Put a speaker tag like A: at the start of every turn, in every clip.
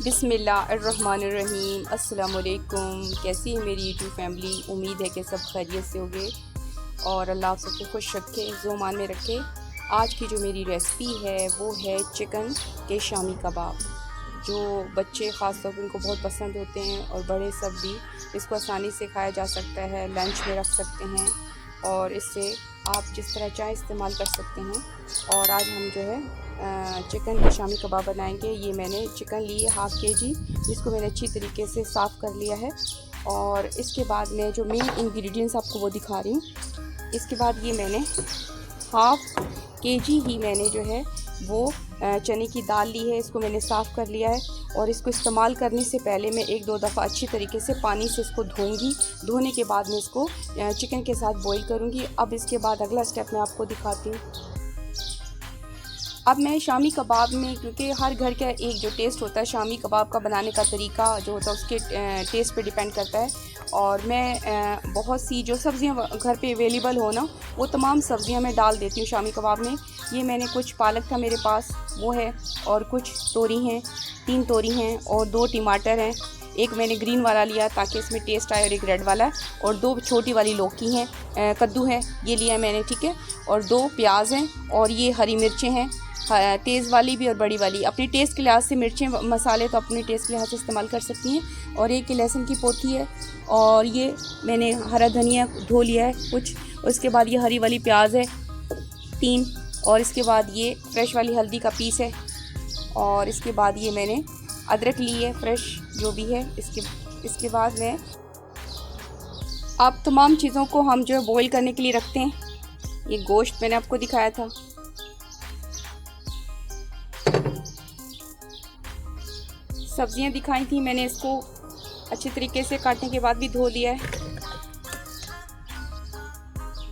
A: बिस्मिल्लाहिर्रहमानिर्रहीम। अस्सलाम वालेकुम। कैसी है मेरी यूट्यूब फैमिली? उम्मीद है कि सब खैरियत से होंगे और अल्लाह आप सबको खुश रखे, ज़ुमान में रखे। आज की जो मेरी रेसिपी है वो है चिकन के शामी कबाब, जो बच्चे ख़ास तौर पर उनको बहुत पसंद होते हैं और बड़े सब भी। इसको आसानी से खाया जा सकता है, लंच में रख सकते हैं और इससे आप जिस तरह चाहे इस्तेमाल कर सकते हैं। और आज हम जो है चिकन के शामी कबाब बनाएंगे। ये मैंने चिकन ली है 1/2 kg, जिसको मैंने अच्छी तरीके से साफ़ कर लिया है। और इसके बाद मैं जो मेन इंग्रेडिएंट्स आपको वो दिखा रही हूँ। इसके बाद ये मैंने 1/2 kg ही मैंने जो है वो चने की दाल ली है। इसको मैंने साफ़ कर लिया है और इसको इस्तेमाल करने से पहले मैं 1-2 दफ़ा अच्छी तरीके से पानी से इसको धोऊंगी। धोने के बाद मैं इसको चिकन के साथ बॉईल करूंगी। अब इसके बाद अगला स्टेप मैं आपको दिखाती हूँ। अब मैं शामी कबाब में, क्योंकि हर घर का एक जो टेस्ट होता है, शामी कबाब का बनाने का तरीका जो होता है उसके टेस्ट पे डिपेंड करता है। और मैं बहुत सी जो सब्ज़ियां घर पे अवेलेबल हो ना, वो तमाम सब्ज़ियां मैं डाल देती हूँ शामी कबाब में। ये मैंने कुछ पालक था मेरे पास, वो है, और कुछ तोरी हैं, 3 तोरी हैं और 2 टमाटर हैं। एक मैंने ग्रीन वाला लिया ताकि इसमें टेस्ट आए और एक रेड वाला, और 2 छोटी वाली लौकी हैं, कद्दू है, ये लिया है मैंने, ठीक है। और 2 प्याज हैं और ये हरी मिर्चें हैं, तेज़ वाली भी और बड़ी वाली। अपनी टेस्ट के लिहाज से मिर्चें मसाले तो अपने टेस्ट के लिहाज से इस्तेमाल कर सकती हैं। और एक लहसुन की पोथी है और ये मैंने हरा धनिया धो लिया है कुछ। उसके बाद ये हरी वाली प्याज है 3, और इसके बाद ये फ्रेश वाली हल्दी का पीस है। और इसके बाद ये मैंने अदरक ली है फ्रेश, जो भी है। इसके बाद मैं अब तमाम चीज़ों को हम जो है बॉईल करने के लिए रखते हैं। ये गोश्त मैंने आपको दिखाया था, सब्जियां दिखाई थी मैंने, इसको अच्छे तरीके से काटने के बाद भी धो लिया है।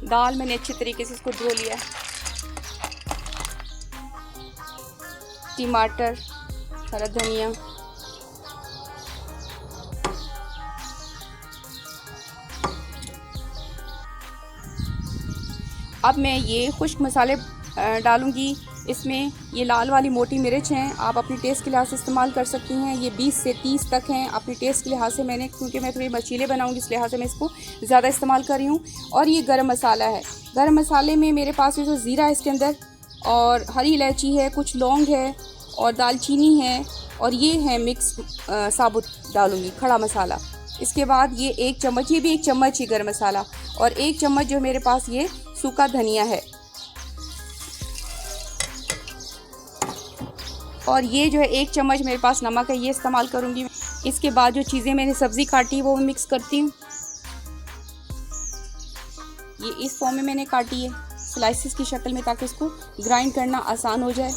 A: दाल मैंने अच्छे तरीके से इसको धो लिया है। टमाटर, हरा धनिया, अब मैं ये खुश्क मसाले डालूंगी इसमें। ये लाल वाली मोटी मिर्च हैं, आप अपनी टेस्ट के लिहाज से इस्तेमाल कर सकती हैं। ये 20 से 30 तक हैं अपनी टेस्ट के लिहाज से। मैंने, क्योंकि मैं थोड़ी मचीले बनाऊंगी इस लिहाज से मैं इसको ज़्यादा इस्तेमाल कर रही हूँ। और ये गरम मसाला है। गरम मसाले में मेरे पास ये जो ज़ीरा है इसके अंदर, और हरी इलायची है, कुछ लौंग है और दालचीनी है, और ये है मिक्स साबुत डालूँगी खड़ा मसाला। इसके बाद ये 1 चम्मच, ये भी 1 चम्मच ही गरम मसाला, और 1 चम्मच जो मेरे पास ये सूखा धनिया है। और ये जो है 1 चम्मच मेरे पास नमक है, ये इस्तेमाल करूँगी। इसके बाद जो चीज़ें मैंने सब्ज़ी काटी वो मिक्स करती हूँ। ये इस फॉर्म में मैंने काटी है, स्लाइसिस की शक्ल में, ताकि इसको ग्राइंड करना आसान हो जाए।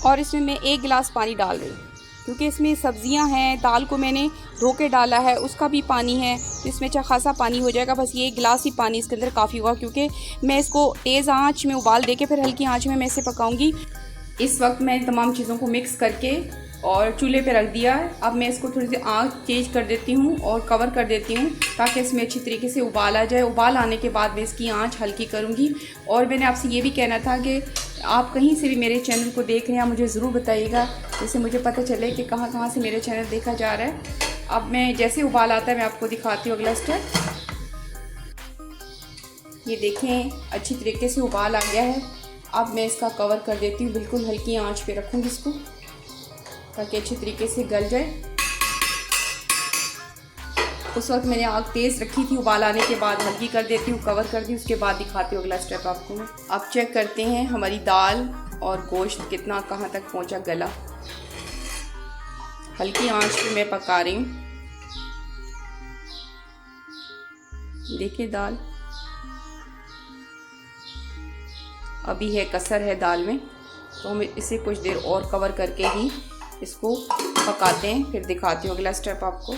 A: और इसमें मैं 1 गिलास पानी डाल रही हूँ, क्योंकि इसमें सब्जियां हैं, दाल को मैंने धो के डाला है, उसका भी पानी है, तो इसमें अच्छा खासा पानी हो जाएगा। बस ये 1 गिलास ही पानी इसके अंदर काफ़ी होगा, क्योंकि मैं इसको तेज़ आंच में उबाल दे के फिर हल्की आंच में मैं इसे पकाऊंगी। इस वक्त मैं तमाम चीज़ों को मिक्स करके और चूल्हे पे रख दिया है। अब मैं इसको थोड़ी सी आंच तेज कर देती हूँ और कवर कर देती हूँ, ताकि इसमें अच्छी तरीके से उबाल आ जाए। उबाल आने के बाद मैं इसकी आंच हल्की करूँगी। और मैंने आपसे ये भी कहना था कि आप कहीं से भी मेरे चैनल को देख रहे हैं, मुझे ज़रूर बताइएगा, जिससे मुझे पता चले कि कहाँ कहाँ से मेरे चैनल देखा जा रहा है। अब मैं जैसे उबाल आता है मैं आपको दिखाती हूँ अगला स्टेप। ये देखें, अच्छी तरीके से उबाल आ गया है। अब मैं इसका कवर कर देती हूँ, बिल्कुल हल्की आंच पे रखूँगी इसको, ताकि अच्छी तरीके से गल जाए। उस वक्त मैंने आग तेज़ रखी थी, उबाल आने के बाद हल्की कर देती हूँ, कवर कर दी। उसके बाद दिखाती हूँ अगला स्टेप आपको मैं। अब चेक करते हैं हमारी दाल और गोश्त कितना कहाँ तक पहुँचा, गला। हल्की आंच पे मैं पका रही हूँ। देखिए दाल अभी है, कसर है दाल में, तो हम इसे कुछ देर और कवर करके ही इसको पकाते हैं। फिर दिखाती हूँ अगला स्टेप आपको।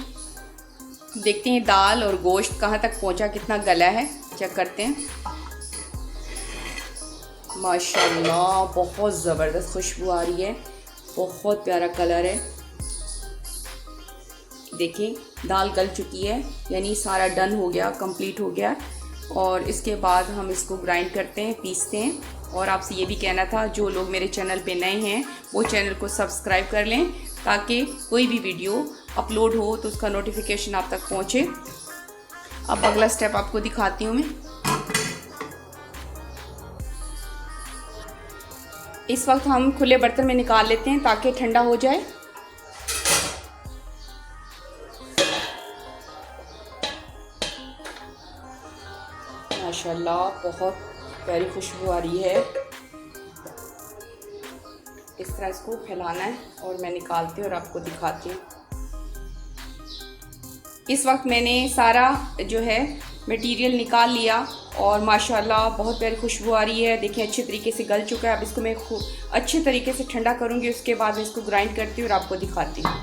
A: देखते हैं दाल और गोश्त कहाँ तक पहुँचा, कितना गला है, चेक करते हैं। माशाल्लाह बहुत ज़बरदस्त खुशबू आ रही है, बहुत प्यारा कलर है। देखिए दाल गल चुकी है, यानी सारा डन हो गया, कंप्लीट हो गया। और इसके बाद हम इसको ग्राइंड करते हैं, पीसते हैं। और आपसे ये भी कहना था, जो लोग मेरे चैनल पे नए हैं वो चैनल को सब्सक्राइब कर लें, ताकि कोई भी वीडियो अपलोड हो तो उसका नोटिफिकेशन आप तक पहुँचे। अब अगला स्टेप आपको दिखाती हूँ मैं। इस वक्त हम खुले बर्तन में निकाल लेते हैं ताकि ठंडा हो जाए। माशाल्लाह बहुत प्यारी खुशबू आ रही है। इस तरह इसको फैलाना है और मैं निकालती हूँ और आपको दिखाती हूँ। इस वक्त मैंने सारा जो है मटेरियल निकाल लिया और माशाल्लाह बहुत प्यारी खुशबू आ रही है। देखिए अच्छे तरीके से गल चुका है। अब इसको मैं खूब अच्छे तरीके से ठंडा करूँगी, उसके बाद मैं इसको ग्राइंड करती हूँ और आपको दिखाती हूँ।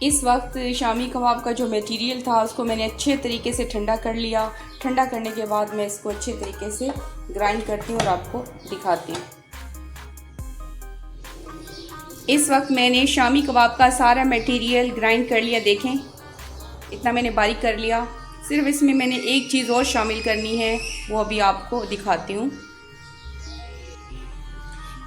A: इस वक्त शामी कबाब का जो मटेरियल था उसको मैंने अच्छे तरीके से ठंडा कर लिया। ठंडा करने के बाद मैं इसको अच्छे तरीके से ग्राइंड करती हूँ और आपको दिखाती हूँ। इस वक्त मैंने शामी कबाब का सारा मटेरियल ग्राइंड कर लिया। देखें इतना मैंने बारीक कर लिया। सिर्फ इसमें मैंने एक चीज़ और शामिल करनी है, वो अभी आपको दिखाती हूँ।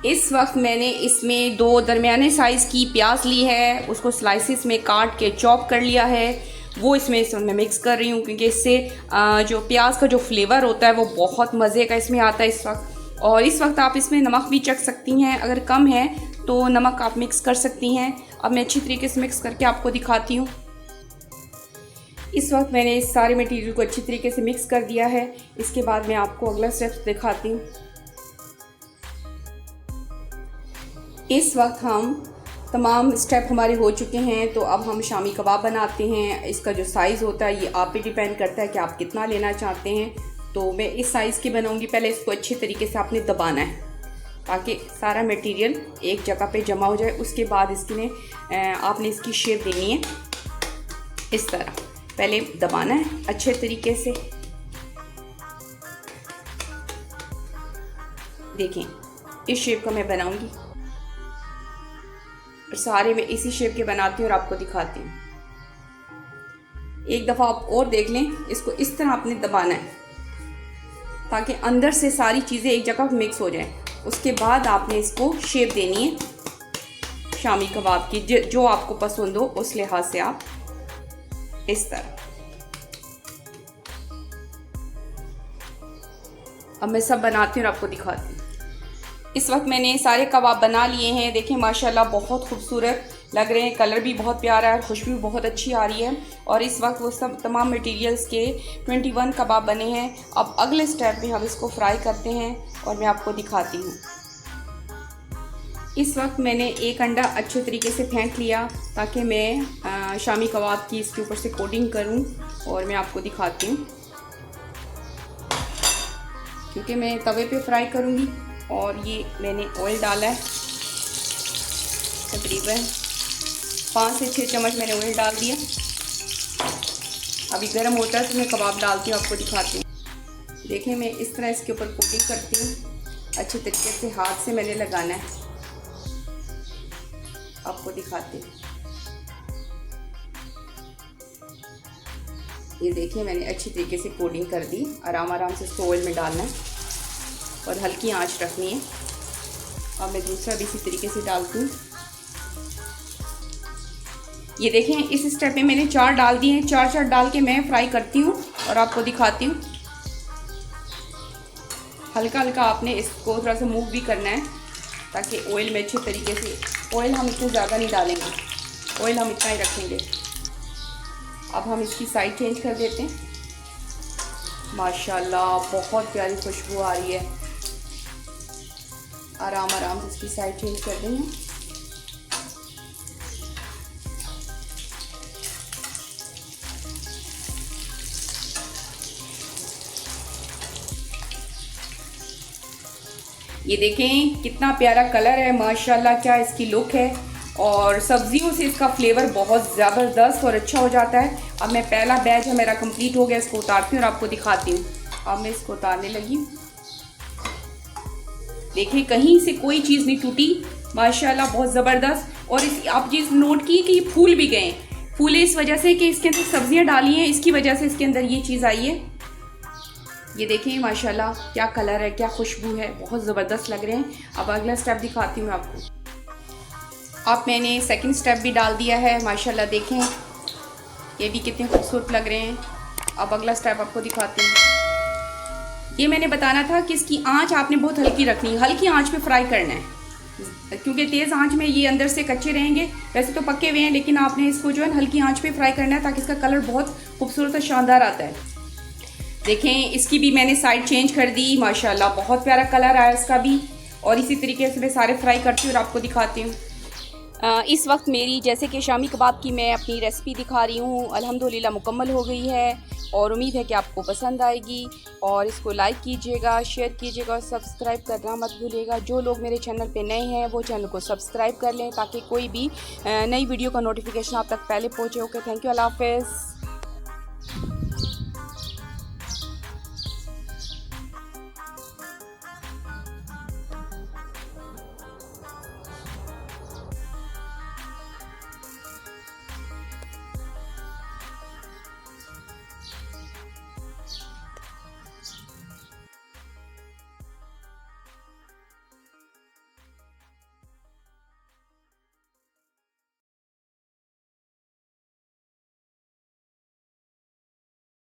A: इस वक्त मैंने इसमें 2 दरमियाने साइज़ की प्याज ली है, उसको स्लाइसिस में काट के चॉप कर लिया है। वो इसमें मिक्स कर रही हूँ, क्योंकि इससे जो प्याज का जो फ्लेवर होता है वो बहुत मज़े का इसमें आता है इस वक्त। और इस वक्त आप इसमें नमक भी चख सकती हैं, अगर कम है तो नमक आप मिक्स कर सकती हैं। अब मैं अच्छी तरीके से मिक्स करके आपको दिखाती हूँ। इस वक्त मैंने इस सारे मटेरियल को अच्छी तरीके से मिक्स कर दिया है। इसके बाद मैं आपको अगला स्टेप दिखाती हूँ। इस वक्त हम तमाम स्टेप हमारे हो चुके हैं, तो अब हम शामी कबाब बनाते हैं। इसका जो साइज़ होता है ये आप पे डिपेंड करता है कि आप कितना लेना चाहते हैं। तो मैं इस साइज़ की बनाऊंगी। पहले इसको अच्छे तरीके से आपने दबाना है ताकि सारा मटेरियल एक जगह पे जमा हो जाए। उसके बाद आपने इसकी शेप देनी है इस तरह। पहले दबाना है अच्छे तरीके से। देखें इस शेप का मैं बनाऊंगी और सारे मैं इसी शेप के बनाती हूँ और आपको दिखाती हूँ। एक दफ़ा आप और देख लें। इसको इस तरह आपने दबाना है ताकि अंदर से सारी चीज़ें एक जगह मिक्स हो जाएं। उसके बाद आपने इसको शेप देनी है शामी कबाब की, जो आपको पसंद हो उस लिहाज से आप इस तरह। अब मैं सब बनाती हूँ और आपको दिखाती हूँ। इस वक्त मैंने सारे कबाब बना लिए हैं। देखें माशाल्लाह बहुत खूबसूरत लग रहे हैं, कलर भी बहुत प्यारा है, खुशबू भी बहुत अच्छी आ रही है। और इस वक्त वो सब तमाम मटेरियल्स के 21 कबाब बने हैं। अब अगले स्टेप में हम इसको फ्राई करते हैं और मैं आपको दिखाती हूँ। इस वक्त मैंने एक अंडा अच्छे तरीके से फेंक लिया ताकि मैं शामी कबाब की इसके ऊपर से कोटिंग करूँ और मैं आपको दिखाती हूँ, क्योंकि मैं तवे पे फ्राई करूँगी। और ये मैंने ऑयल डाला है, तकरीबन 5 से 6 चम्मच मैंने ऑयल डाल दिया। अभी गर्म होता है तो मैं कबाब डालती हूँ, आपको दिखाती हूँ। देखें मैं इस तरह इसके ऊपर कोटिंग करती हूँ। अच्छे तरीके से हाथ से मैंने लगाना है, आपको दिखाती हूँ। ये देखिए मैंने अच्छी तरीके से कोटिंग कर दी। आराम आराम से इसको ऑयल में डालना है और हल्की आंच रखनी है। अब मैं दूसरा भी इसी तरीके से डालती हूँ। ये देखें इस स्टेप में मैंने 4 डाल दिए हैं। 4 डाल के मैं फ्राई करती हूँ और आपको दिखाती हूँ। हल्का हल्का आपने इसको थोड़ा सा मूव भी करना है ताकि ऑयल में अच्छे तरीके से। ऑयल हम इतना ज़्यादा नहीं डालेंगे, ऑयल हम इतना ही रखेंगे। अब हम इसकी साइड चेंज कर देते हैं। माशाल्लाह बहुत प्यारी खुशबू आ रही है। आराम आराम से इसकी साइड चेंज कर देंगे। ये देखें कितना प्यारा कलर है माशाल्लाह, क्या इसकी लुक है। और सब्जियों से इसका फ्लेवर बहुत ज़बरदस्त और अच्छा हो जाता है। अब मैं पहला बैच है मेरा कंप्लीट हो गया, इसको उतारती हूँ और आपको दिखाती हूँ। अब मैं इसको उतारने लगी। देखिए कहीं से कोई चीज़ नहीं टूटी माशाल्लाह, बहुत ज़बरदस्त। और इस आप चीज़ नोट की कि ये फूल भी गए, फूले इस वजह से कि इसके अंदर सब्जियां डाली हैं, इसकी वजह से इसके अंदर ये चीज़ आई है। ये देखें माशाल्लाह क्या कलर है, क्या खुशबू है, बहुत ज़बरदस्त लग रहे हैं। अब अगला स्टेप दिखाती हूँ मैं आपको। अब मैंने सेकंड स्टेप भी डाल दिया है माशाल्लाह, देखें ये भी कितने खूबसूरत लग रहे हैं। अब अगला स्टेप आपको दिखाती हूँ। ये मैंने बताना था कि इसकी आंच आपने बहुत हल्की रखनी है, हल्की आंच पे फ्राई करना है, क्योंकि तेज़ आंच में ये अंदर से कच्चे रहेंगे। वैसे तो पके हुए हैं, लेकिन आपने इसको जो है हल्की आंच पे फ्राई करना है ताकि इसका कलर बहुत खूबसूरत और शानदार आता है। देखें इसकी भी मैंने साइड चेंज कर दी, माशाल्लाह बहुत प्यारा कलर आया इसका भी। और इसी तरीके से मैं सारे फ्राई करती हूँ और आपको दिखाती हूँ। इस वक्त मेरी जैसे कि शामी कबाब की मैं अपनी रेसिपी दिखा रही हूँ, अल्हम्दुलिल्लाह मुकम्मल हो गई है और उम्मीद है कि आपको पसंद आएगी। और इसको लाइक कीजिएगा, शेयर कीजिएगा और सब्सक्राइब करना मत भूलिएगा। जो लोग मेरे चैनल पे नए हैं वो चैनल को सब्सक्राइब कर लें ताकि कोई भी नई वीडियो का नोटिफिकेशन आप तक पहले पहुँचे। ओके, थैंक यू, अल्लाह हाफ़िज़।